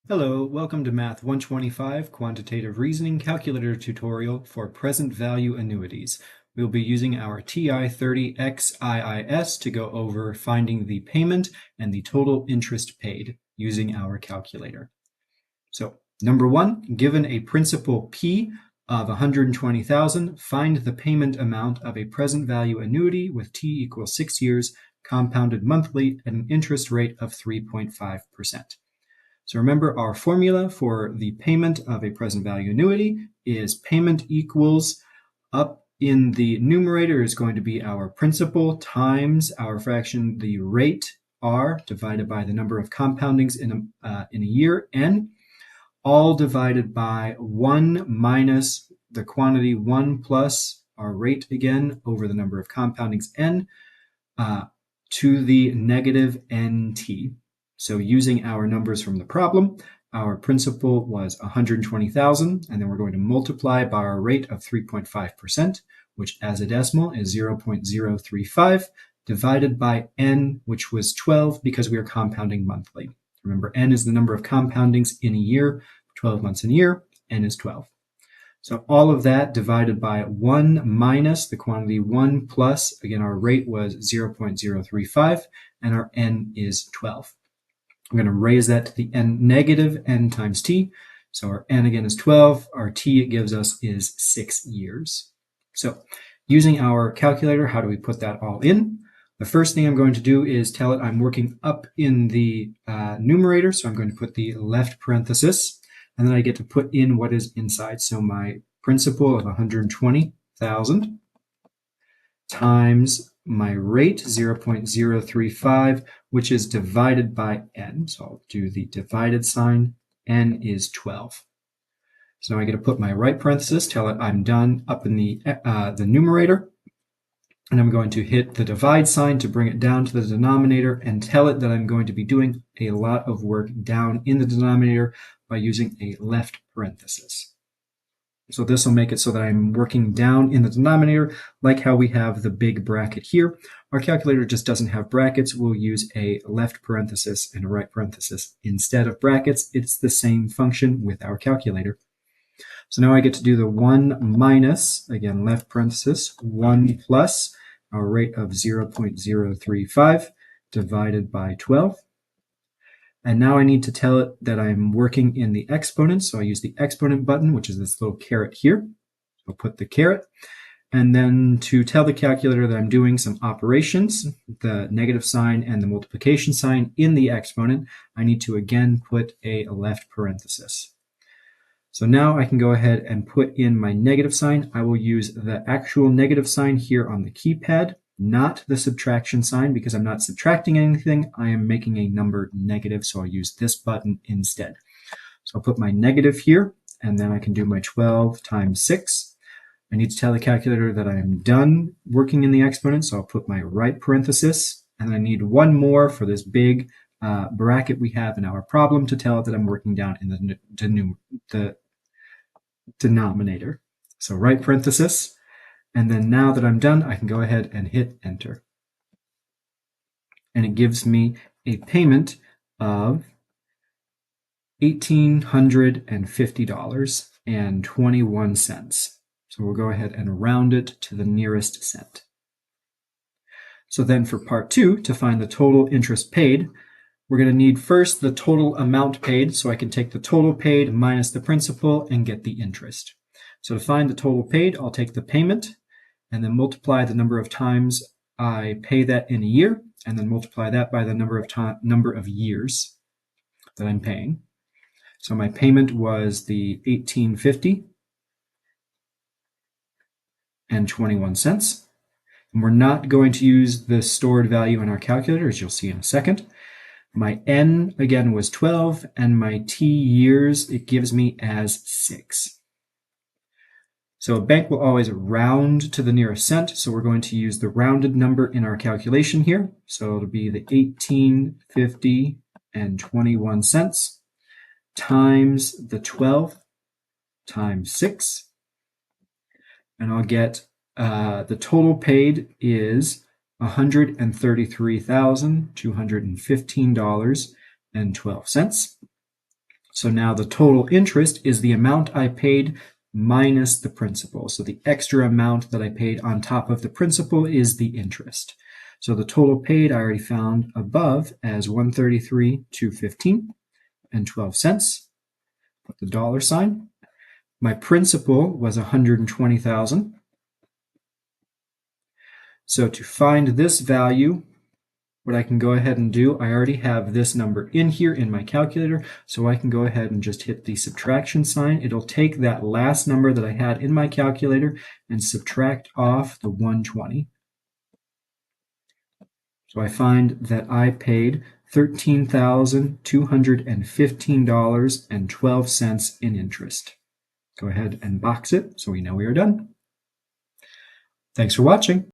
Hello, welcome to Math 125 Quantitative Reasoning Calculator tutorial for present value annuities. We'll be using our TI-30XIIS to go over finding the payment and the total interest paid using our calculator. So, number one, given a principal P of 120,000, find the payment amount of a present value annuity with T equals 6 years, compounded monthly at an interest rate of 3.5%. So remember, our formula for the payment of a present value annuity is payment equals, up in the numerator is going to be our principal times our fraction, the rate, R, divided by the number of compoundings in a year, N, all divided by 1 minus the quantity 1 plus our rate again over the number of compoundings, N, to the negative NT. So using our numbers from the problem, our principal was 120,000, and then we're going to multiply by our rate of 3.5%, which as a decimal is 0.035, divided by n, which was 12 because we are compounding monthly. Remember, n is the number of compoundings in a year, 12 months in a year, n is 12. So all of that divided by 1 minus the quantity 1 plus, again, our rate was 0.035, and our n is 12. I'm going to raise that to the n negative n times t. So our n again is 12. Our t it gives us is 6 years. So using our calculator, how do we put that all in? The first thing I'm going to do is tell it I'm working up in the numerator. So I'm going to put the left parenthesis, and then I get to put in what is inside. So my principal of 120,000 times my rate, 0.035, which is divided by n. So I'll do the divided sign. N is 12. So now I get to put my right parenthesis, tell it I'm done up in the numerator. And I'm going to hit the divide sign to bring it down to the denominator and tell it that I'm going to be doing a lot of work down in the denominator by using a left parenthesis. So this will make it so that I'm working down in the denominator, like how we have the big bracket here. Our calculator just doesn't have brackets. We'll use a left parenthesis and a right parenthesis instead of brackets. It's the same function with our calculator. So now I get to do the 1 minus, again, left parenthesis, 1 plus our rate of 0.035 divided by 12. And now I need to tell it that I'm working in the exponent. So I use the exponent button, which is this little caret here. I'll put the caret. And then to tell the calculator that I'm doing some operations, the negative sign and the multiplication sign in the exponent, I need to again put a left parenthesis. So now I can go ahead and put in my negative sign. I will use the actual negative sign here on the keypad, not the subtraction sign, because I'm not subtracting anything. I am making a number negative, so I'll use this button instead. So I'll put my negative here, and then I can do my 12 times 6. I need to tell the calculator that I'm done working in the exponent, so I'll put my right parenthesis, and I need one more for this big bracket we have in our problem to tell it that I'm working down in the denominator. So right parenthesis. And then now that I'm done, I can go ahead and hit enter. And it gives me a payment of $1,850.21. So we'll go ahead and round it to the nearest cent. So then for part 2, to find the total interest paid, we're going to need first the total amount paid. So I can take the total paid minus the principal and get the interest. So to find the total paid, I'll take the payment and then multiply the number of times I pay that in a year, and then multiply that by the number of years that I'm paying. So my payment was the $1,850.21. And we're not going to use the stored value in our calculator, as you'll see in a second. My N, again, was 12, and my T years, it gives me as 6. So a bank will always round to the nearest cent, so we're going to use the rounded number in our calculation here. So it'll be the 1850.21 times the 12 times 6. And I'll get the total paid is $133,215.12. So now the total interest is the amount I paid minus the principal. So the extra amount that I paid on top of the principal is the interest. So the total paid I already found above as $133,215 and 12 cents. Put the dollar sign. My principal was $120,000. So to find this value, what I can go ahead and do, I already have this number in here in my calculator, so I can go ahead and just hit the subtraction sign. It'll take that last number that I had in my calculator and subtract off the 120. So I find that I paid $13,215.12 in interest. Go ahead and box it so we know we are done. Thanks for watching.